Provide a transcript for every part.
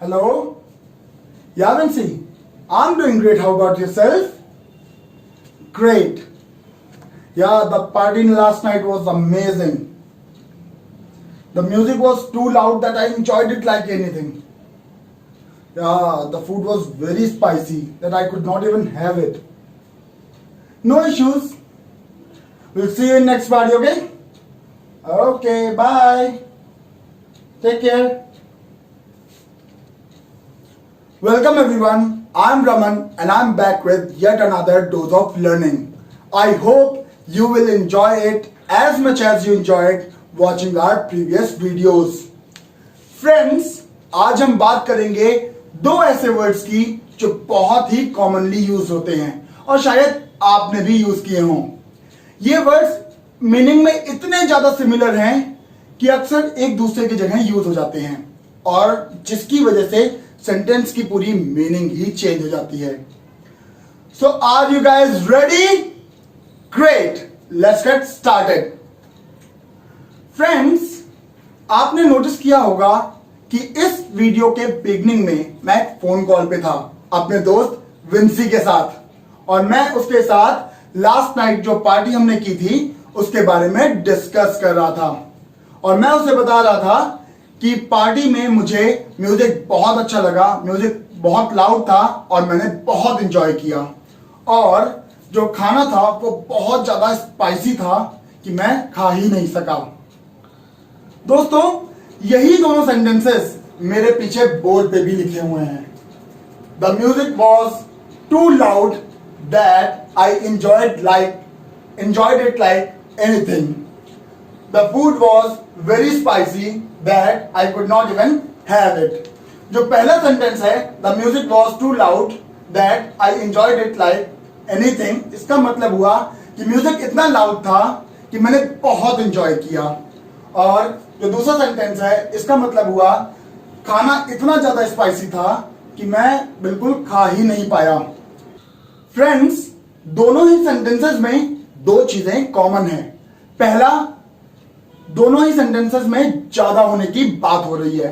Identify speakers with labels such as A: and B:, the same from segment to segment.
A: Hello? Yeah, Vinci. I'm doing great. How about yourself? Great. Yeah, the party last night was amazing. The music was too loud that I enjoyed it like anything. Yeah, the food was very spicy that I could not even have it. No issues. We'll see you in next party, okay? Okay, bye. Take care. Welcome everyone. I'm Raman and I'm back with yet another dose of learning. I hope you will enjoy it as much as you enjoyed watching our previous videos. Friends, आज हम बात करेंगे दो ऐसे words की जो बहुत ही commonly use होते हैं और शायद आपने भी यूज किए हों। ये वर्ड्स मीनिंग में इतने ज्यादा सिमिलर हैं कि अक्सर एक दूसरे की जगह यूज हो जाते हैं और जिसकी वजह से सेंटेंस की पूरी मीनिंग ही चेंज हो जाती है। So are you guys ready? Great, let's get started. Friends, आपने नोटिस किया होगा कि इस वीडियो के बिगनिंग में मैं एक फोन कॉल पे था अपने दोस्त विंसी के साथ और मैं उसके साथ लास्ट नाइट जो पार्टी हमने की थी उसके बारे में डिस्कस कर रहा था और मैं उसे बता रहा था कि पार्टी में मुझे म्यूजिक बहुत अच्छा लगा, म्यूजिक बहुत लाउड था और मैंने बहुत एंजॉय किया और जो खाना था वो बहुत ज्यादा स्पाइसी था कि मैं खा ही नहीं सका। दोस्तों, यही दोनों सेंटेंसेस मेरे पीछे बोर्ड पे भी लिखे हुए हैं। The music was too loud that I enjoyed it like anything. The food was very spicy that I could not even have it. जो पहला सेंटेंस है the music was too loud that I enjoyed it like anything, इसका मतलब हुआ कि music इतना loud था कि मैंने बहुत एंजॉय किया। और जो दूसरा सेंटेंस है इसका मतलब हुआ खाना इतना ज्यादा स्पाइसी था कि मैं बिल्कुल खा ही नहीं पाया। फ्रेंड्स, दोनों ही सेंटेंसेस में दो चीजें कॉमन है। पहला, दोनों ही सेंटेंसेस में ज्यादा होने की बात हो रही है।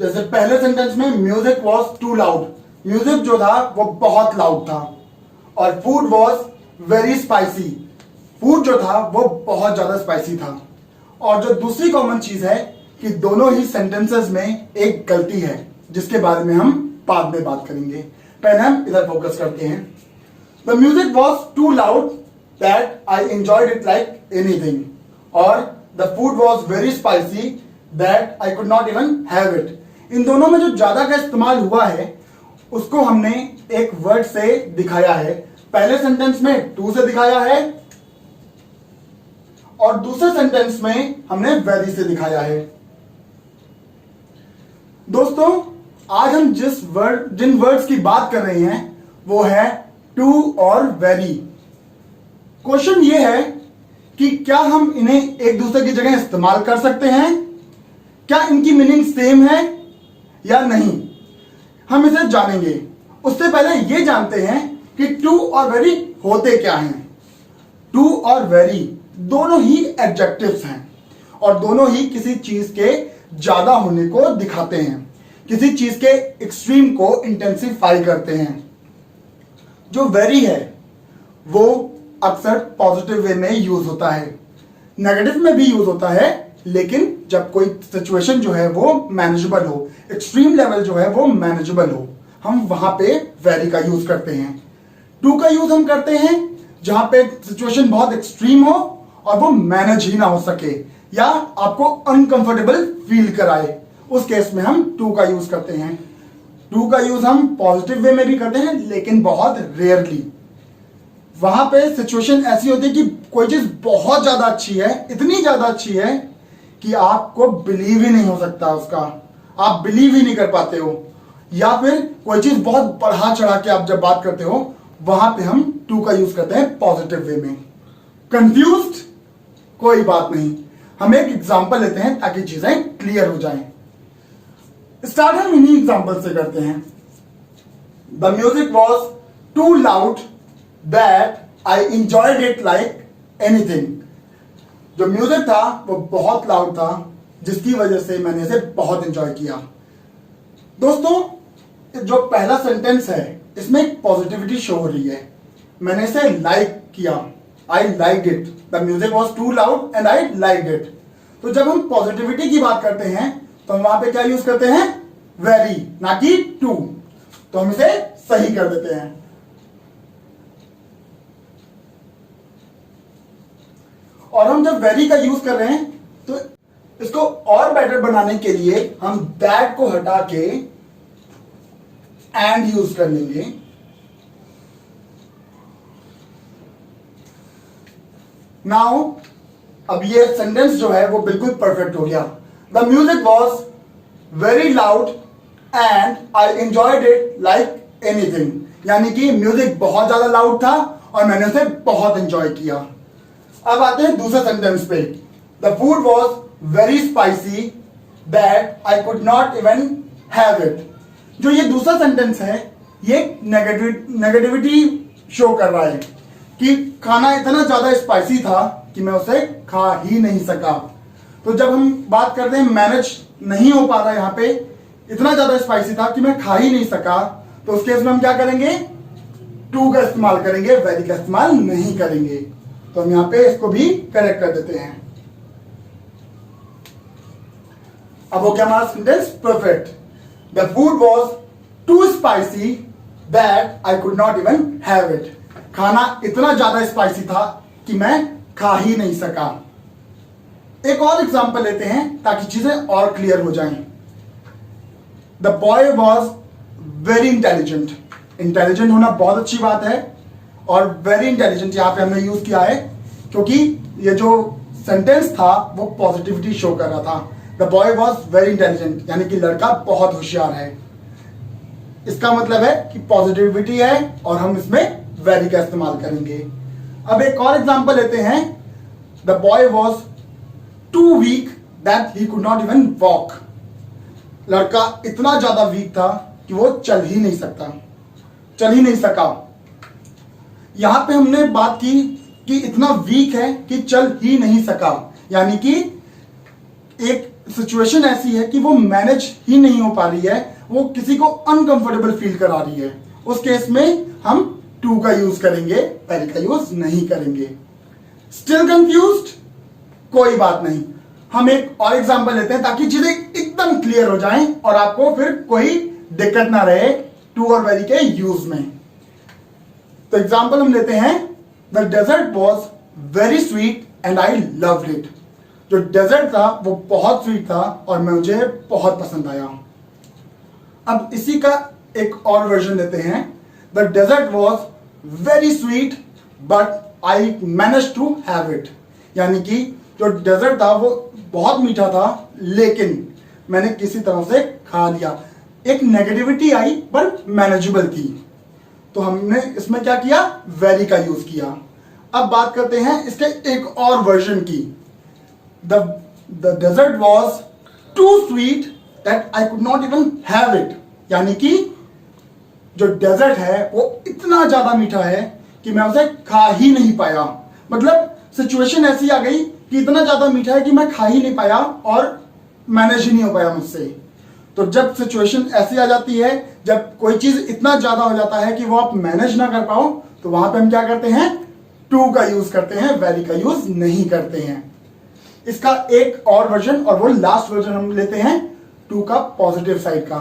A: जैसे पहले सेंटेंस में music was too loud, music जो था वो बहुत लाउड था और food was very spicy, food जो था वो बहुत ज्यादा स्पाइसी था। और जो दूसरी कॉमन चीज है कि दोनों ही सेंटेंसेस में एक गलती है जिसके बारे में हम बाद में बात करेंगे। पहले हम इधर फोकस करते हैं। The music was too loud that I enjoyed it like anything और the food was very spicy that I could not even have it. इन दोनों में जो ज्यादा का इस्तेमाल हुआ है उसको हमने एक वर्ड से दिखाया है। पहले सेंटेंस में टू से दिखाया है और दूसरे सेंटेंस में हमने वेरी से दिखाया है। दोस्तों, आज हम जिन वर्ड्स की बात कर रहे हैं वो है टू और वेरी। क्वेश्चन ये है कि क्या हम इन्हें एक दूसरे की जगह इस्तेमाल कर सकते हैं? क्या इनकी मीनिंग सेम है या नहीं? हम इसे जानेंगे। उससे पहले ये जानते हैं कि टू और वेरी होते क्या हैं। टू और वेरी दोनों ही एडजेक्टिव्स हैं और दोनों ही किसी चीज के ज्यादा होने को दिखाते हैं, किसी चीज के एक्सट्रीम को इंटेंसिफाई करते हैं। जो वेरी है वो अक्सर पॉजिटिव वे में यूज होता है, नेगेटिव में भी यूज होता है, लेकिन जब कोई सिचुएशन जो है वो मैनेजेबल हो, एक्सट्रीम लेवल जो है वो मैनेजेबल हो, हम वहां पे वेरी का यूज करते हैं। टू का यूज हम करते हैं जहां पे सिचुएशन बहुत एक्सट्रीम हो और वो मैनेज ही ना हो सके या आपको अनकंफर्टेबल फील कराए, उस केस में हम टू का यूज करते हैं। टू का यूज हम पॉजिटिव वे में भी करते हैं लेकिन बहुत रेयरली। वहां पे सिचुएशन ऐसी होती है कि कोई चीज बहुत ज्यादा अच्छी है, इतनी ज्यादा अच्छी है कि आपको बिलीव ही नहीं हो सकता उसका, आप बिलीव ही नहीं कर पाते हो, या फिर कोई चीज बहुत बढ़ा चढ़ा के आप जब बात करते हो वहां पे हम टू का यूज करते हैं पॉजिटिव वे में। कंफ्यूज्ड? कोई बात नहीं, हम एक एग्जांपल लेते हैं ताकि चीजें क्लियर हो जाएं। स्टार्ट हम इन्हीं एग्जांपल से करते हैं। The music was too loud that I enjoyed it like anything. जो म्यूजिक था वो बहुत लाउड था जिसकी वजह से मैंने इसे बहुत एंजॉय किया। दोस्तों जो पहला सेंटेंस है इसमें एक पॉजिटिविटी शो हो रही है। मैंने इसे लाइक किया, I like it, the music was too loud and I like it. तो जब हम पॉजिटिविटी की बात करते हैं तो हम वहां पे क्या यूज करते हैं? वेरी, ना कि टू। तो हम इसे सही कर देते हैं। और हम जब वेरी का यूज कर रहे हैं तो इसको और बेटर बनाने के लिए हम दैट को हटा के एंड यूज कर लेंगे। नाउ अब ये सेंटेंस जो है वो बिल्कुल परफेक्ट हो गया। The music was very loud and I enjoyed it like anything, यानी कि म्यूजिक बहुत ज्यादा लाउड था और मैंने उसे बहुत एंजॉय किया। अब आते हैं दूसरे सेंटेंस पे। The food was very spicy that I could not even have it. जो ये दूसरा सेंटेंस है ये नेगेटिविटी शो कर रहा है कि खाना इतना ज्यादा स्पाइसी था कि मैं उसे खा ही नहीं सका। तो जब हम बात करते हैं मैनेज नहीं हो पा रहा, यहां पे इतना ज्यादा स्पाइसी था कि मैं खा ही नहीं सका, तो उस केस में हम क्या करेंगे? टू का इस्तेमाल करेंगे, वेरी का इस्तेमाल नहीं करेंगे। तो हम यहां पे इसको भी करेक्ट कर देते हैं। अब हो गया हमारा sentence perfect. The food was too spicy that I could not even have it. खाना इतना ज्यादा स्पाइसी था कि मैं खा ही नहीं सका। एक और एग्जांपल लेते हैं ताकि चीजें और क्लियर हो जाएं। The boy was very intelligent. Intelligent होना बहुत अच्छी बात है और वेरी इंटेलिजेंट यहां पे हमने यूज किया है क्योंकि ये जो सेंटेंस था वो पॉजिटिविटी शो कर रहा था। The boy was very intelligent यानी कि लड़का बहुत होशियार है। इसका मतलब है कि पॉजिटिविटी है और हम इसमें वेरी का इस्तेमाल करेंगे। अब एक और एग्जांपल लेते हैं। The boy was too weak that he could not even walk. लड़का इतना ज्यादा वीक था कि वो चल ही नहीं सका। यहां पे हमने बात की कि इतना वीक है कि चल ही नहीं सका, यानी कि एक सिचुएशन ऐसी है कि वो मैनेज ही नहीं हो पा रही है, वो किसी को अनकंफर्टेबल फील करा रही है। उस केस में हम टू का यूज करेंगे, वेरी का यूज नहीं करेंगे। Still confused? कोई बात नहीं, हम एक और एग्जांपल लेते हैं ताकि चीजें एकदम क्लियर हो जाएं और आपको फिर कोई दिक्कत ना रहे टू और वेरी के यूज में। तो एग्जांपल हम लेते हैं। The dessert was very sweet and I loved it. जो डेजर्ट था वो बहुत स्वीट था और मुझे बहुत पसंद आया। अब इसी का एक और वर्जन लेते हैं। The dessert was very sweet but I manage to have it, यानी कि जो डेजर्ट था वो बहुत मीठा था लेकिन मैंने किसी तरह से खा लिया। एक नेगेटिविटी आई पर मैनेजेबल थी, तो हमने इसमें क्या किया? वेरी का यूज किया। अब बात करते हैं इसके एक और वर्जन की। The dessert was too sweet that I could not even have it, यानी कि जो डेजर्ट है वो इतना ज्यादा मीठा है कि मैं उसे खा ही नहीं पाया। मतलब सिचुएशन ऐसी आ गई कि इतना ज्यादा मीठा है कि मैं खा ही नहीं पाया और मैनेज ही नहीं हो पाया मुझसे। तो जब सिचुएशन ऐसी आ जाती है, जब कोई चीज इतना ज्यादा हो जाता है कि वो आप मैनेज ना कर पाओ, तो वहां पे हम क्या करते हैं? टू का यूज करते हैं, वेरी का यूज नहीं करते हैं। इसका एक और वर्जन और वो लास्ट वर्जन हम लेते हैं टू का पॉजिटिव साइड का।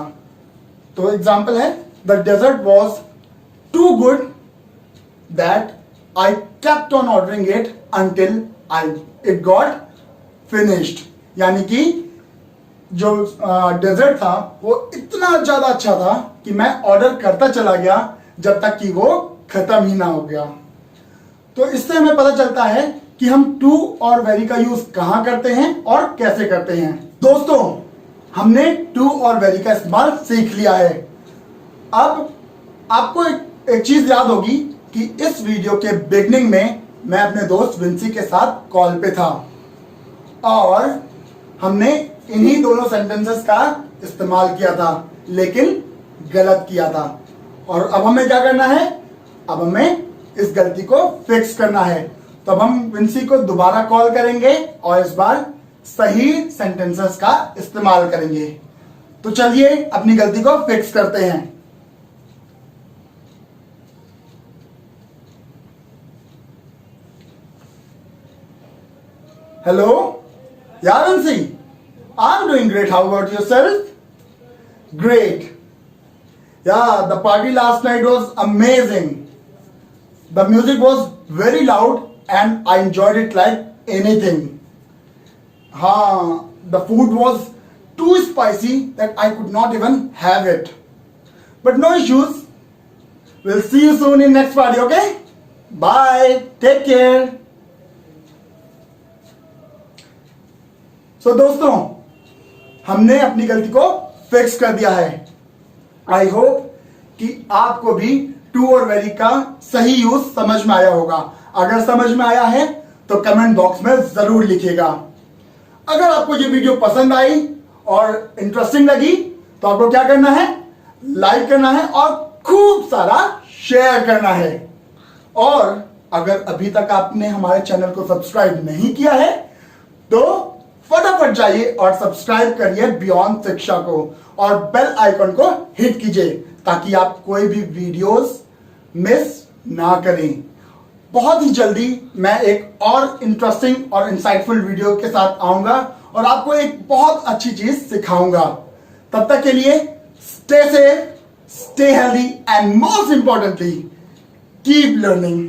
A: तो एग्जांपल है, the dessert was too good that I kept on ordering it until it got finished, यानी कि जो डेजर्ट था वो इतना ज्यादा अच्छा था कि मैं ऑर्डर करता चला गया जब तक कि वो खत्म ही ना हो गया। तो इससे हमें पता चलता है कि हम टू और वेरी का यूज कहां करते हैं और कैसे करते हैं। दोस्तों, हमने टू और वेरी का इस्तेमाल सीख लिया है। अब आपको एक चीज याद होगी कि इस वीडियो के बिगनिंग में मैं अपने दोस्त विंसी के साथ कॉल पे था और हमने इन्हीं दोनों सेंटेंसेस का इस्तेमाल किया था, लेकिन गलत किया था। और अब हमें क्या करना है? अब हमें इस गलती को फिक्स करना है। तो अब हम विंसी को दोबारा कॉल करेंगे और इस बार सही सेंटेंसेस का इस्तेमाल करेंगे। तो चलिए अपनी गलती को फिक्स करते हैं। Hello, yeah, Vincy, I'm doing great. How about yourself? Great. Yeah, the party last night was amazing. The music was very loud and I enjoyed it like anything. The food was too spicy that I could not even have it. But no issues. We'll see you soon in next party, okay? Bye. Take care. So दोस्तों, हमने अपनी गलती को fix कर दिया है। I hope कि आपको भी टू और वेरी का सही यूज समझ में आया होगा। अगर समझ में आया है तो कमेंट बॉक्स में जरूर लिखिएगा। अगर आपको ये वीडियो पसंद आई और इंटरेस्टिंग लगी तो आपको क्या करना है, लाइक करना है और खूब सारा शेयर करना है। और अगर अभी तक आपने हमारे चैनल को सब्सक्राइब नहीं किया है तो फटाफट जाइए और सब्सक्राइब करिए बियॉन्ड शिक्षा को और बेल आइकन को हिट कीजिए ताकि आप कोई भी वीडियोस मिस ना करें। बहुत ही जल्दी मैं एक और इंटरेस्टिंग और इंसाइटफुल वीडियो के साथ आऊंगा और आपको एक बहुत अच्छी चीज सिखाऊंगा। तब तक के लिए stay safe, stay healthy and most importantly keep learning.